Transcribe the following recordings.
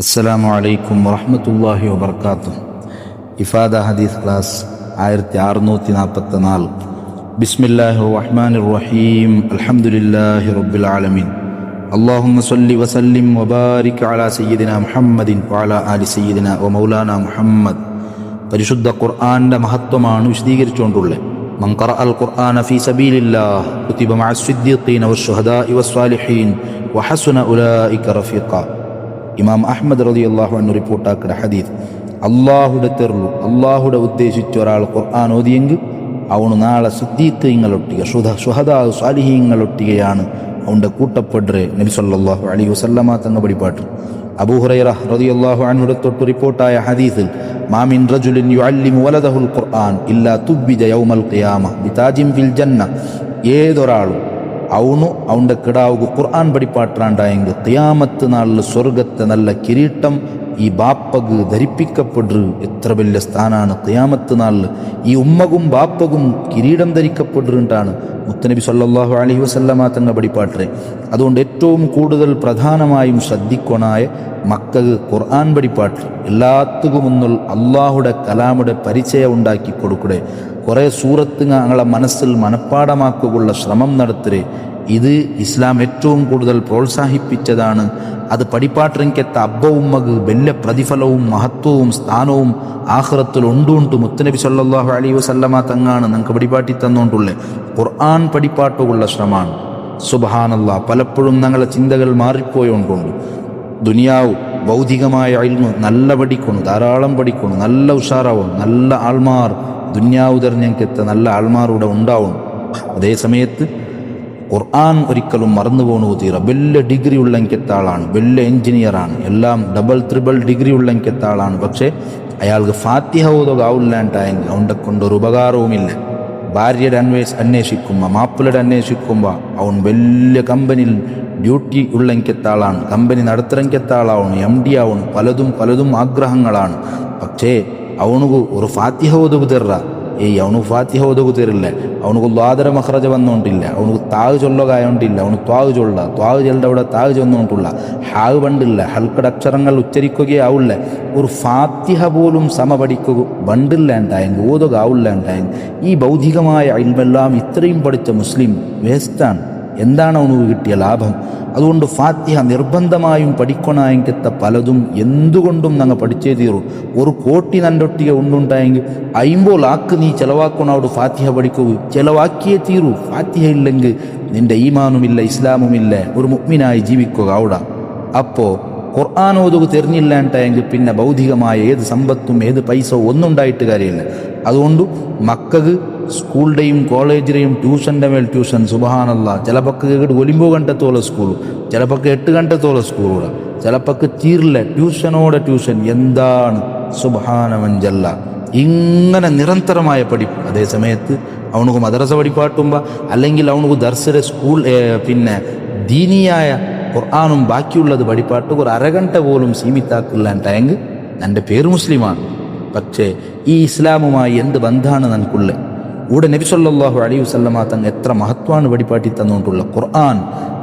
അസ്സലാമു അലൈക്കും വറഹ്മത്തുള്ളാഹി വബർക്കാത്തുഹു. ഇഫാദ ഹദീസ് ക്ലാസ് 1644. ബിസ്മില്ലാഹിർ റഹ്മാനിർ റഹീം. അൽഹംദുലില്ലാഹി റബ്ബിൽ ആലമീൻ. അല്ലാഹുമ്മ സ്വല്ലി വസല്ലിം വബാരിക് അലാ സയ്യിദിനാ മുഹമ്മദിൻ വഅലാ ആലി സയ്യിദിനാ വമൗലാനാ മുഹമ്മദ്. പരിശുദ്ധ ഖുർആന്റെ മഹത്വമാണ് വിശദീകരിച്ചുകൊണ്ടുള്ളത്. മൻ ഖറഅൽ ഖുർആന ഫീ സബീലില്ലാഹ് കുതിബ മഅസ് സിദ്ദീഖീന വശുഹദാഇ വസ്സാലിഹീൻ വഹസുന ഉലൈക റഫീഖ. ഇമാം അഹ്മദ് റളിയല്ലാഹു അൻഹു റിപ്പോർട്ടാക്കുന്ന ഹദീസ്, അള്ളാഹുടെ തെർലു അള്ളാഹുടെ ഉദ്ദേശിച്ച ഒരാൾ ഖുർആൻ ഓതിയെങ്കിൽ അവന് നാളെ സിദ്ദീഖീങ്ങളൊട്ടിക ശുഹദാ സ്വാലിഹീങ്ങളൊട്ടികയാണ് അവൻ്റെ കൂട്ടപ്പെടുറെ. നബി സല്ലല്ലാഹു അലൈഹി വസല്ലമ തങ്ങൾ പഠിപ്പാട്ട്. അബൂ ഹുറൈറ റളിയല്ലാഹു അൻഹു തൊട്ട് റിപ്പോർട്ടായ ഹദീസിൽ, മാ മിൻ റജുലിൻ യുഅല്ലിമു വലദഹുൽ ഖുർആൻ ഇല്ലാ തുബ്ബിജ യൗമൽ ഖിയാമ ബിതാജിൻ ഫിൽ ജന്ന. ഏതൊരാളും അവൻ്റെ കിടാവുക ഖുർആൻ പഠിപ്പാട്ടാണ്ടായെങ്കിൽ ഖിയാമത്ത് നാളിൽ സ്വർഗത്തെ നല്ല കിരീട്ടം ഈ ബാപ്പക്ക് ധരിപ്പിക്കപ്പെടുക. എത്ര വലിയ സ്ഥാനാണ് ഖിയാമത്ത് നാളിൽ ഈ ഉമ്മകും ബാപ്പകും കിരീടം ധരിക്കപ്പെടുകയാണ് മുത്തനബി സല്ലല്ലാഹു അലൈഹി വസല്ലമ തങ്ങൾ പഠിപ്പാട്ടേ. അതുകൊണ്ട് ഏറ്റവും കൂടുതൽ പ്രധാനമായും ശ്രദ്ധിക്കണായ മക്കൾക്ക് ഖുർആൻ പഠിപ്പാട്ട് എല്ലാത്തുകുമൊന്നും അള്ളാഹുടെ കലാമുടെ പരിചയം ഉണ്ടാക്കി കൊടുക്കടേ. കുറേ സൂറത്ത് ഞങ്ങളെ മനസ്സിൽ മനഃപ്പാടമാക്കുള്ള ശ്രമം നടത്തരേ. ഇത് ഇസ്ലാം ഏറ്റവും കൂടുതൽ പ്രോത്സാഹിപ്പിച്ചതാണ്. അത് പഠിപ്പാട്ടിരിക്കത്ത അബ്ബ ഉമ്മക്ക് വലിയ പ്രതിഫലവും മഹത്വവും സ്ഥാനവും ആഖിറത്തിൽ ഉണ്ടുണ്ട്. മുത്തനബി സല്ലല്ലാഹു അലൈഹി വസല്ലമ തങ്ങാണ് നമുക്ക് പഠിപ്പാട്ടി തന്നുകൊണ്ടുള്ളത്. ഖുർആൻ പഠിപ്പാട്ടുള്ള ശ്രമമാണ്. സുബ്ഹാനല്ലാഹ്, പലപ്പോഴും ഞങ്ങളെ ചിന്തകൾ മാറിപ്പോയോണ്ടുണ്ട്. ദുനിയാവ് ഭൗതികമായ ഇൽമ് നല്ല പഠിക്കണം, ധാരാളം പഠിക്കണം, നല്ല ഉഷാറാവണം, നല്ല ആൾമാർ ദുന്യാവ് തെരഞ്ഞെടുത്ത നല്ല ആൾമാരുടെ ഉണ്ടാവണം. അതേ സമയത്ത് ഖുർആൻ ഒരിക്കലും മറന്നു പോകണു തീറ. വലിയ ഡിഗ്രി ഉള്ള എനിക്കത്ത ആളാണ്, വലിയ എഞ്ചിനീയറാണ്, എല്ലാം ഡബിൾ ത്രിബിൾ ഡിഗ്രി ഉള്ള എനിക്കത്ത ആളാണ്. പക്ഷേ അയാൾക്ക് ഫാത്തിഹ ഓതുക ആവില്ലാണ്ടായെങ്കിൽ അവൻ്റെ കൊണ്ടൊരു ഉപകാരവുമില്ല. ഭാര്യയുടെ അന്വേഷിക്കുമ്പോൾ, മാപ്പിളയുടെ അന്വേഷിക്കുമ്പോൾ അവൻ വലിയ കമ്പനിയിൽ ഡ്യൂട്ടി ഉള്ള എനിക്കത്ത ആളാണ്, കമ്പനി നടത്തുറങ്ങിക്കത്ത ആളാവണം, MD ആവണം, പലതും ആഗ്രഹങ്ങളാണ്. പക്ഷേ അവനുക്ക് ഒരു ഫാത്തിഹ ഓതുക തരുക, അവനുക്ക് ഫാത്തിഹ ഓതുക തരില്ല. അവനുക്ക് ദ്വാദര മഖ്റജ വന്നുകൊണ്ടില്ല, അവനുക്ക് താഗ് ചൊല്ലുകയായോണ്ടില്ല, അവന് ത്വാഗ് ചൊല്ലുടെ അവിടെ താഗ് ചൊന്നുകൊണ്ടില്ല, ഹാഗ് പണ്ടില്ല, ഹൽക്കട അക്ഷരങ്ങൾ ഉച്ചരിക്കുകയാവില്ല. ഒരു ഫാത്തിഹ പോലും സമപഠിക്കുക പണ്ടില്ലാണ്ടായെങ്കിൽ ഓതുക ആവില്ലാണ്ടായെങ്കിൽ ഈ ഭൗതികമായ ഇൽമെല്ലാം ഇത്രയും പഠിച്ച മുസ്ലിം വേസ്റ്റാണ്. എന്താണ് അവന് കിട്ടിയ ലാഭം? അതുകൊണ്ട് ഫാത്തിഹ നിർബന്ധമായും പഠിക്കണമെങ്കിലത്തെ പലതും എന്തുകൊണ്ടും ഞങ്ങൾ പഠിച്ചേ തീരും. ഒരു കോട്ടി നല്ലൊട്ടിക ഉണ്ടുണ്ടായെങ്കിൽ 50 ലാക്ക് നീ ചിലവാക്കണോട് ഫാത്തിഹ പഠിക്കുക, ചിലവാക്കിയേ തീരൂ. ഫാത്തിഹ ഇല്ലെങ്കിൽ നിന്റെ ഈമാനുമില്ല, ഇസ്ലാമുമില്ല, ഒരു മുഅ്മിനായി ജീവിക്കുക അവിടെ. അപ്പോൾ ഖുർആൻ ഓതുക തെരഞ്ഞില്ലാണ്ടായെങ്കിൽ പിന്നെ ഭൗതികമായ ഏത് സമ്പത്തും ഏത് പൈസ ഒന്നും ഉണ്ടായിട്ട് കാര്യമില്ല. അതുകൊണ്ട് മക്കൾക്ക് സ്കൂളുടെയും കോളേജിലെയും ട്യൂഷൻ്റെ മേൽ ട്യൂഷൻ. സുബ്ഹാനല്ലാഹ്, ചിലപ്പോൾ ഒലിമ്പോ ഗണ്ടത്തോളം സ്കൂൾ, ചിലപ്പോൾ 8 ഗണ്ടത്തോളം സ്കൂളുകൾ, ചിലപ്പോൾ തീരില്ല ട്യൂഷനോടെ ട്യൂഷൻ. എന്താണ് സുബ്ഹാനമൻജല്ല, ഇങ്ങനെ നിരന്തരമായ പഠിപ്പ്. അതേ സമയത്ത് അവനുക്ക് മദ്രസ പഠിപ്പാട്ടുമ്പോൾ അല്ലെങ്കിൽ അവനുക്ക് ദർസരെ സ്കൂൾ പിന്നെ ദീനിയായ ഖുർആനും ബാക്കിയുള്ളത് പഠിപ്പാട്ട് ഒരു അരഗണ്ട പോലും സീമിത്താക്കില്ലാണ്ടായെങ്കിൽ എൻ്റെ പേര് മുസ്ലിമാണ്. പക്ഷേ ഈ ഇസ്ലാമുമായി എന്ത് ബന്ധമാണ് നമുക്കുള്ളത്? ഇവിടെ നബി സല്ലല്ലാഹു അലൈഹി വസല്ലമ തങ്ങൾ എത്ര മഹത്വമാണ് പഠിപ്പാട്ടി തന്നുകൊണ്ടുള്ള ഖുർആൻ.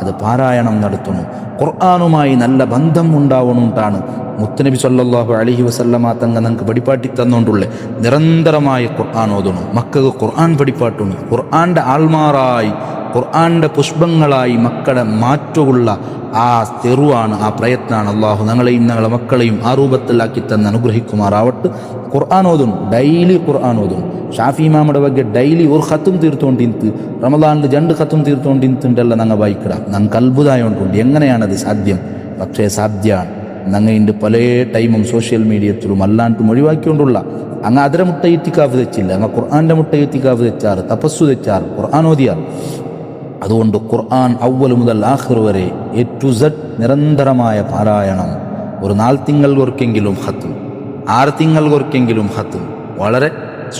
അത് പാരായണം നടത്തണം, ഖുർആനുമായി നല്ല ബന്ധം ഉണ്ടാവണുണ്ടാണ് മുത്തുനബി സല്ലല്ലാഹു അലൈഹി വസല്ലമ തങ്ങൾ നമുക്ക് പഠിപ്പാട്ടി തന്നുകൊണ്ടുള്ള. നിരന്തരമായി ഖുർആൻ ഓതണം, മക്കൾക്ക് ഖുർആൻ പഠിപ്പാട്ടണം, ഖുർആൻ്റെ ആൾമാറായി ഖുർആൻ്റെ പുഷ്പങ്ങളായി മക്കളെ മാറ്റുള്ള ആ തെരുവാണ്, ആ പ്രയത്നമാണ്. അള്ളാഹു ഞങ്ങളെയും ഞങ്ങളെ മക്കളെയും ആ രൂപത്തിലാക്കി തന്നെ അനുഗ്രഹിക്കുമാറാവട്ടെ. ഖുർആൻ ഓതും, ഡെയിലി ഖുർആൻ ഓതും. ഷാഫി ഇമാമുടെ ಬಗ್ಗೆ ഡെയിലി ഒരു ഖത്തും തീർത്തുകൊണ്ടിരുത്ത്, റമദാനിൽ 2 ഖത്തും തീർത്തുകൊണ്ടിരുത്തുണ്ടല്ല ഞങ്ങൾ വായിക്കട. ഞങ്ങൾക്ക് അത്ഭുതമായോണ്ടുണ്ട് എങ്ങനെയാണത് സാധ്യം? പക്ഷേ സാധ്യമാണ്. ഞങ്ങൾ ഇതിൻ്റെ പല ടൈമും സോഷ്യൽ മീഡിയത്തിലും അല്ലാണ്ടും ഒഴിവാക്കിക്കൊണ്ടുള്ള അങ്ങ് അതിരെ മുട്ട എത്തിക്കാവ് തെച്ചില്ല, അങ്ങ് ഖുർആൻ്റെ മുട്ട എത്തിക്കാവ് തെച്ചാറ്, തപസ്സു തെച്ചാറ്, ഖുർആൻ ഓതിയാറ്. അതുകൊണ്ട് ഖുർആൻ അവ്വൽ മുതൽ ആഖിർ വരെ A to Z നിരന്തരമായ പാരായണം. ഒരു 4 തിങ്ങൾക്കൊക്കെങ്കിലും ഖത്തും, 6 തിങ്ങൾക്കൊക്കെങ്കിലും ഖത്തും. വളരെ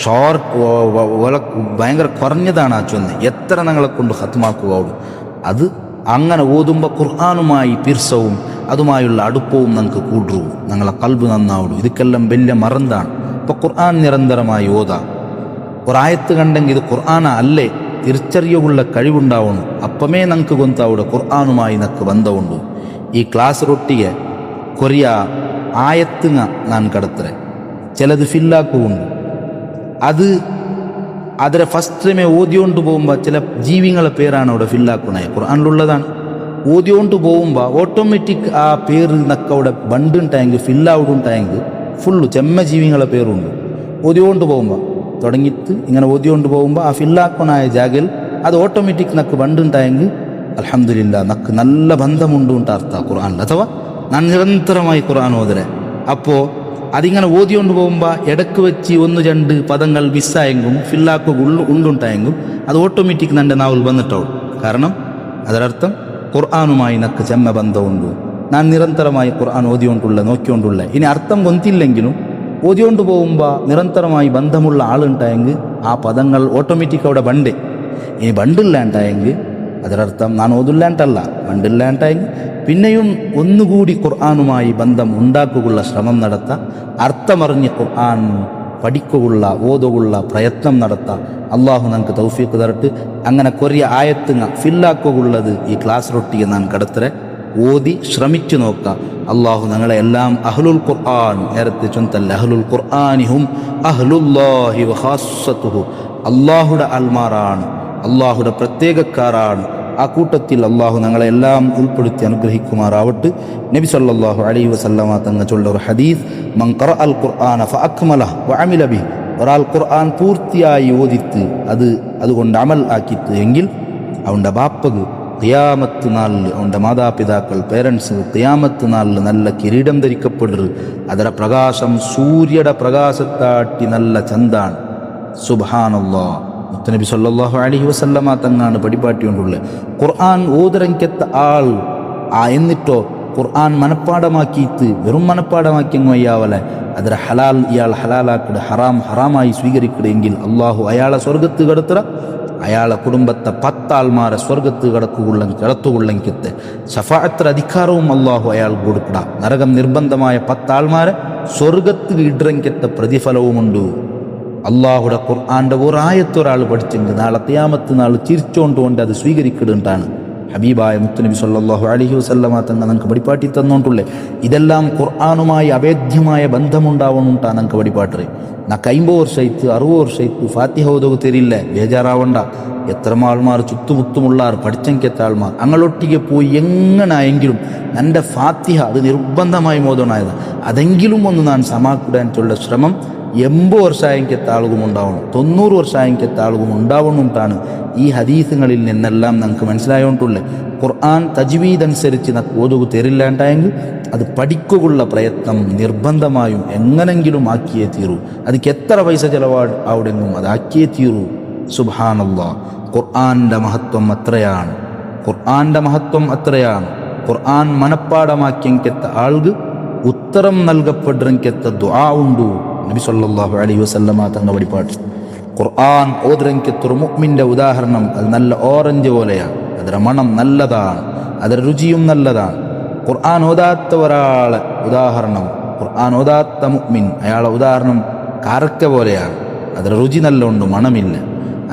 ഷോർട്ട്, ഭയങ്കര കുറഞ്ഞതാണ് ആ ചൊന്ന്. എത്ര ഞങ്ങളെ കൊണ്ട് ഖത്തുമാക്കുക അത് അങ്ങനെ ഓതുമ്പോൾ ഖുർആനുമായി പിർസവും അതുമായുള്ള അടുപ്പവും നമുക്ക് കൂടും, ഞങ്ങളെ കൽബ് നന്നാവിടും. ഇതൊക്കെല്ലാം വലിയ മറന്താണ്. ഇപ്പോൾ ഖുർആൻ നിരന്തരമായി ഓതാം. ഒരായത്ത് കണ്ടെങ്കിൽ ഇത് ഖുർആന അല്ലേ തിരിച്ചറിയുള്ള കഴിവുണ്ടാവണം. അപ്പമേ നമുക്ക് ഗൊന്താവിടെ ഖുർആനുമായി നമുക്ക് ബന്ധമുണ്ട്. ഈ ക്ലാസ് റൊട്ടിಗೆ കൊറിയ ആയത്തുങ്ങ ഞാൻ കടത്തരെ ചിലത് ഫില്ലാക്കുമുണ്ട്. അതിലെ ഫസ്റ്റ് ടൈമേ ഓതിയോണ്ട് പോകുമ്പോൾ ചില ജീവികളെ പേരാണ് അവിടെ ഫില്ലാക്കണേ, ഖുർആനിലുള്ളതാണ്. ഓതിയോണ്ട് പോകുമ്പോൾ ഓട്ടോമാറ്റിക് ആ പേര് നക്ക അവിടെ ബണ്ടുണ്ടായെങ്കിൽ ഫില്ലാവുണ്ടായെങ്കിൽ ഫുള്ള് ചെമ്മ ജീവികളെ പേരുണ്ട്. ഓതിയോണ്ട് പോകുമ്പോൾ തുടങ്ങിയിട്ട് ഇങ്ങനെ ഓതിയോണ്ട് പോകുമ്പോൾ ആ ഫില്ലാക്കണായ ജാഗൽ അത് ഓട്ടോമാറ്റിക് നക്ക് ബണ്ടുണ്ടായെങ്കിൽ അൽഹംദുലില്ലാ നക്ക് നല്ല ബന്ധമുണ്ട് അർത്ഥ ഖുർആനിൽ. അഥവാ ഞാൻ നിരന്തരമായി ഖുർആൻ ഓതരെ. അപ്പോൾ അതിങ്ങനെ ഓതിയോണ്ട് പോകുമ്പോൾ ഇടക്ക് വെച്ച് ഒന്ന് രണ്ട് പദങ്ങൾ മിസ്സായെങ്കും ഫില്ലാക്കുക ഉണ്ടുണ്ടായെങ്കും അത് ഓട്ടോമാറ്റിക് എൻ്റെ നാവിൽ വന്നിട്ടാവും. കാരണം അതിനർത്ഥം ഖുർആനുമായി നക്ക് ചെമ്മ ബന്ധമുണ്ട്, ഞാൻ നിരന്തരമായി ഖുർആൻ ഓതിയോണ്ടുള്ള നോക്കിയോണ്ടുള്ള. ഇനി അർത്ഥം കൊന്തില്ലെങ്കിലും ഓതിയോണ്ട് പോകുമ്പോൾ നിരന്തരമായി ബന്ധമുള്ള ആളുണ്ടായെങ്കിൽ ആ പദങ്ങൾ ഓട്ടോമാറ്റിക് അവിടെ ബണ്ട്. ഇനി ബണ്ടില്ലാണ്ടായെങ്കിൽ അതിനർത്ഥം ഞാൻ ഓതില്ലാണ്ടല്ല, ബണ്ടില്ലാണ്ടായെങ്കിൽ പിന്നെയും ഒന്നുകൂടി ഖുർആനുമായി ബന്ധം ഉണ്ടാക്കുകയുള്ള ശ്രമം നടത്താം, അർത്ഥമറിഞ്ഞ് ഖുർആൻ പഠിക്കുകയുള്ള ഓതുകയുള്ള പ്രയത്നം നടത്താം. അള്ളാഹു നമുക്ക് തൗഫീഖ് തരട്ട്. അങ്ങനെ കുറേ ആയത്തുങ്ങ ഫില്ലാക്കുകയുള്ളത് ഈ ക്ലാസ് റൊട്ടിയെ നാം കടത്തരെ ഓതി ശ്രമിച്ചു നോക്കാം. അള്ളാഹു ഞങ്ങളെ എല്ലാം അഹ്ലുൽ ഖുർആൻ നേരത്തെ ചൊന്തല്ല, അഹ്ലുൽ ഖുർആനിഹും അഹ്ലുല്ലാഹി വഖാസ്സതുഹു, അള്ളാഹുടെ അൽമാറാണ്, അള്ളാഹുടെ പ്രത്യേകക്കാരാണ്. ആ കൂട്ടത്തിൽ അള്ളാഹു ഞങ്ങളെ എല്ലാം ഉൾപ്പെടുത്തി അനുഗ്രഹിക്കുമാറാവട്ടെ. നബി സല്ലല്ലാഹു അലൈഹി വസല്ലമ തങ്ങൾ ചൊല്ല ഒരു ഹദീസ്, മൻ ഖറഅൽ ഖുർആന ഫഅക്മലഹു വഅമില ബിഹി, ഒരാൾ ഖുർആൻ പൂർത്തിയായി ഓതിത്ത് അതുകൊണ്ട് അമൽ ആക്കിത്ത് എങ്കിൽ അവൻ്റെ ബാപ്പക്ക് ഖിയാമത്ത് നാളിൽ, അവൻ്റെ മാതാപിതാക്കൾ പേരൻസ് ഖിയാമത്ത് നാളിൽ നല്ല കിരീടം ധരിക്കപ്പെടരുത്. അതിൻ്റെ പ്രകാശം സൂര്യയുടെ പ്രകാശത്താട്ടി നല്ല ചന്താണ്. സുബ്ഹാനല്ലാഹ്. മുത്തനബി സല്ലല്ലാഹു അലൈഹി വസല്ലമ തങ്ങാണ് പഠിപ്പാട്ടിക്കൊണ്ടുള്ളത്. ഖുർആൻ ഓതരങ്കത്ത ആൾ എന്നിട്ടോ ഖുർആൻ മനപ്പാടമാക്കിയിട്ട് വെറും മനപ്പാടമാക്കിയങ്ങ് വയ്യാവലെ അതിലെ ഹലാൽ ഇയാൾ ഹലാലാക്കിട, ഹറാം ഹറാമായി സ്വീകരിക്കണമെങ്കിൽ അള്ളാഹു അയാളെ സ്വർഗത്ത് കടത്തുക, അയാളെ കുടുംബത്തെ 10 ആൾമാരെ സ്വർഗത്ത് കിടത്തുകൊള്ളെങ്കിത്തെ ശഫാഅത്ര അധികാരവും അള്ളാഹു അയാൾ കൊടുക്കട. നരകം നിർബന്ധമായ 10 ആൾമാരെ സ്വർഗത്ത് ഇടറങ്കത്തെ പ്രതിഫലവുമുണ്ട്. അള്ളാഹുടെ ഖുർആൻ്റെ ഒരായത്തൊരാൾ പഠിച്ചെങ്കിൽ നാളെ ഖിയാമത്ത് നാൾ ചിരിച്ചോണ്ടുകൊണ്ട് അത് സ്വീകരിക്കുന്നുണ്ടാണ്. ഹബീബായ മുത്തുനബി സല്ലല്ലാഹു അലൈഹി വസല്ലമ തങ്ങൾ നമുക്ക് പഠിപ്പാട്ടി തന്നോണ്ടുള്ളേ. ഇതെല്ലാം ഖുർആനുമായി അഭേദ്യമായ ബന്ധമുണ്ടാവണുണ്ടാണ് നമുക്ക് പഠിപ്പാട്ടറ്. നക്ക് 50 വർഷമായിട്ട് 60 വർഷമായിട്ട് ഫാത്തിഹ ഓതുക തരില്ല, ബേജാറാവണ്ട. എത്ര ആൾമാർ ചുറ്റുമുത്തുമുള്ളാർ പഠിച്ചെങ്കെത്ത ആൾമാർ അങ്ങളൊട്ടിಗೆ പോയി എങ്ങനായെങ്കിലും എൻ്റെ ഫാത്തിഹ അത് നിർബന്ധമായി മോദനായത് അതെങ്കിലും ഒന്ന് ഞാൻ സമാക്കിടാനുള്ള ശ്രമം 80 വർഷമായെങ്കിത്ത ആളുകളും ഉണ്ടാവണം, 90 വർഷമായെങ്കിത്ത ആളുകളും ഉണ്ടാവണമെന്നാണ് ഈ ഹദീസുകളിൽ നിന്നെല്ലാം നമുക്ക് മനസ്സിലായോണ്ടുള്ളത്. ഖുർആൻ തജ്വീദ് അനുസരിച്ച് നമുക്ക് ഓതുക തരില്ലാണ്ടായെങ്കിൽ അത് പഠിക്കുകയുള്ള പ്രയത്നം നിർബന്ധമായും എങ്ങനെങ്കിലും ആക്കിയേ തീരൂ. അതിക്ക് എത്ര പൈസ ചിലവാട് അവിടെങ്ങും അതാക്കിയേ തീരൂ. സുബ്ഹാനല്ലാഹ്. ഖുർആൻ്റെ മഹത്വം അത്രയാണ്, ഖുർആൻ്റെ മഹത്വം അത്രയാണ്. ഖുർആൻ മനപ്പാടമാക്കിയെങ്കെത്ത ആൾക്ക് ഉത്തരം നൽകപ്പെടുന്നെങ്കെത്ത ദുആ ഉണ്ട്. നബി സല്ലല്ലാഹു അലൈഹി വസല്ലമ തങ്ങൾ പഠിപ്പാട്ട് ഖുർആൻ ഓതുന്നെങ്കെത്തൊരു മുഅ്മിൻ്റെ ഉദാഹരണം അത് നല്ല ഓറഞ്ച് പോലെയാണ്. അതിൻ്റെ മണം നല്ലതാണ്, അതിൻ്റെ രുചിയും നല്ലതാണ്. ഖുർആൻ ഓതാത്ത ഒരാളെ ഉദാഹരണം, ഖുർആൻ ഓതാത്ത മുഅ്മിൻ അയാളെ ഉദാഹരണം കാരക്ക പോലെയാണ്, അതിൻ്റെ രുചി നല്ല ഉണ്ട്, മണമില്ല.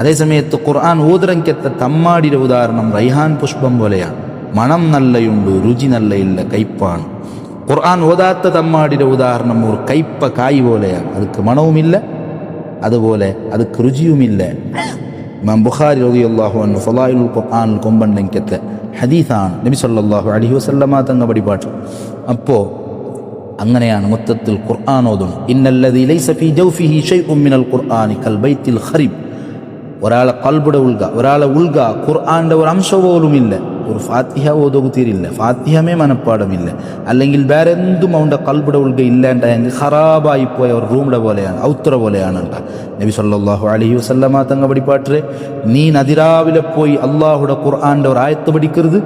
അതേസമയത്ത് ഖുർആൻ ഓതുന്നെങ്കെത്ത തമ്മാടിയുടെ ഉദാഹരണം റൈഹാൻ പുഷ്പം പോലെയാണ്, മണം നല്ലയുണ്ട്, രുചി നല്ലയില്ല, കയ്പ്പാണ്. ഖുർആൻ ഓതാത്ത തമ്മാടിയുടെ ഉദാഹരണം ഒരു കയ്പ കായ് പോലെയാണ്, അതുക്ക് മണവുമില്ല, അതുപോലെ അതുക്ക് രുചിയുമില്ല. ഇമാം ബുഖാരി റളിയല്ലാഹു അൻഹു ഫളായിലുൽ ഖുർആനിൽ കൊമ്പണ്ടെങ്കത്തെ ഹദീസാണ്. നബി സല്ലല്ലാഹു അലൈഹി വസല്ലമ തങ്ങൾ പഠിപ്പാട്ട്. അപ്പോൾ അങ്ങനെയാണ് മൊത്തത്തിൽ ഖുർആൻ ഓതുന്നു. ഇന്നല്ലദീ ലൈസ ഫീ ജൗഫിഹി ശൈഉൻ മിനൽ ഖുർആനി കൽ ബൈത്തിൽ ഖരീബ്. ഒരാളെ ഖൽബുടെ ഒരാളെ ഉൾഗ ഖുർആൻ്റെ ഒരു അംശം പോലുമില്ല, ഒരു ഫാത്തിഹ ഓതുക തീരില്ല, ഫാത്തിഹമേ മനപ്പാടമില്ല, അല്ലെങ്കിൽ വേറെ എന്തും അവൻ്റെ ഖൽബുടെ ഉൾഗ ഇല്ലാണ്ടായെങ്കിൽ ഖറാബായി പോയ ഒരു റൂമിടെ പോലെയാണ്, ഔത്ര പോലെയാണ് ഉണ്ടാ. നബി സല്ലല്ലാഹു അലൈഹി വസല്ലമ തങ്ങൾ പഠിപ്പാട്ടേ, നീ അതിരാവിലെ പോയി അള്ളാഹുടെ ഖുർആൻ്റെ ഒരു ആയത്ത് പഠിക്കരുത്,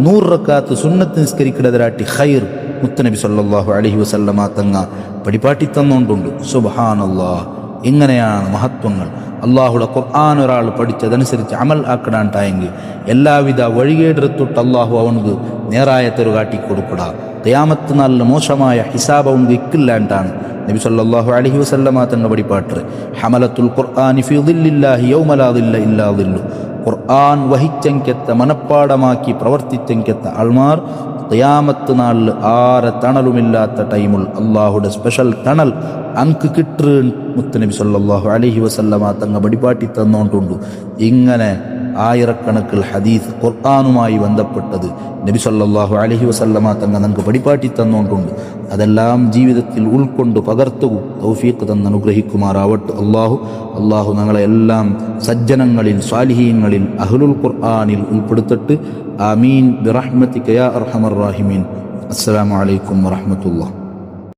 100 റക്അത്ത് സുന്നത്ത് നിസ്കരിക്കടതിരാട്ടി ഖൈർ മുത്തനബി സല്ലല്ലാഹു അലൈഹി വസല്ലമ തങ്ങൾ പഠിപ്പാട്ടി തന്നുകൊണ്ടുണ്ട്. സുബ്ഹാനല്ലാഹ്. ഇങ്ങനെയാണ് മഹത്വങ്ങൾ. അള്ളാഹുടെ ഖുർആൻ ഒരാൾ പഠിച്ചതനുസരിച്ച് അമൽ ആക്കണാണ്ടായെങ്കിൽ എല്ലാവിധ വഴികേടെടുത്തിട്ട് അള്ളാഹു അവനക്ക് നേരായ തെരു കാട്ടിക്കൊടുക്കടാ. ഖിയാമത്ത് നാളിൽ മോശമായ ഹിസാബ് അവനക്ക് ഇക്കില്ലാണ്ടാണ്. നബി സല്ലല്ലാഹു അലൈഹി വസല്ലമ തങ്ങൾ പഠിപ്പാട്ട്, ഹമലത്തുൽ ഖുർആനി ഫീ ദില്ലില്ലാഹി യൗമ ലാ ദില്ല ഇല്ലാ ദില്ലു. ഖുർആൻ വഹിച്ചെങ്കെത്ത മനപ്പാടമാക്കി പ്രവർത്തിച്ചെങ്കെത്ത ആൾമാർ ഖിയാമത്ത് നാളിൽ ആരെ തണലുമില്ലാത്ത ടൈമുൽ അള്ളാഹുടെ സ്പെഷ്യൽ തണൽ അങ്ക് കിട്ടു മുത്തുനബി സല്ലല്ലാഹു അലൈഹി വസല്ലമ തങ്ങ പടിപാട്ടി തന്നോണ്ടുണ്ട്. ഇങ്ങനെ ആയിരക്കണക്കിൽ ഹദീസ് ഖുർആനുമായി ബന്ധപ്പെട്ടത് നബി സല്ലല്ലാഹു അലൈഹി വസല്ലമ തങ്ങ നമുക്ക് പടിപാട്ടി തന്നോണ്ടുണ്ട്. അതെല്ലാം ജീവിതത്തിൽ ഉൾക്കൊണ്ട് പകർത്തുക തൗഫീഖ് തന്ന് അനുഗ്രഹിക്കുമാറാവട്ടെ. അള്ളാഹു ഞങ്ങളെ എല്ലാം സജ്ജനങ്ങളിൽ സ്വാലിഹീങ്ങളിൽ അഹ്ലുൽ ഖുർആനിൽ ഉൾപ്പെടുത്തിട്ട് ആമീൻ ബിറഹ്മതിക യാ അർഹമർ റാഹിമീൻ. അസ്സലാമു അലൈക്കും വറഹ്മത്തുള്ളാഹി.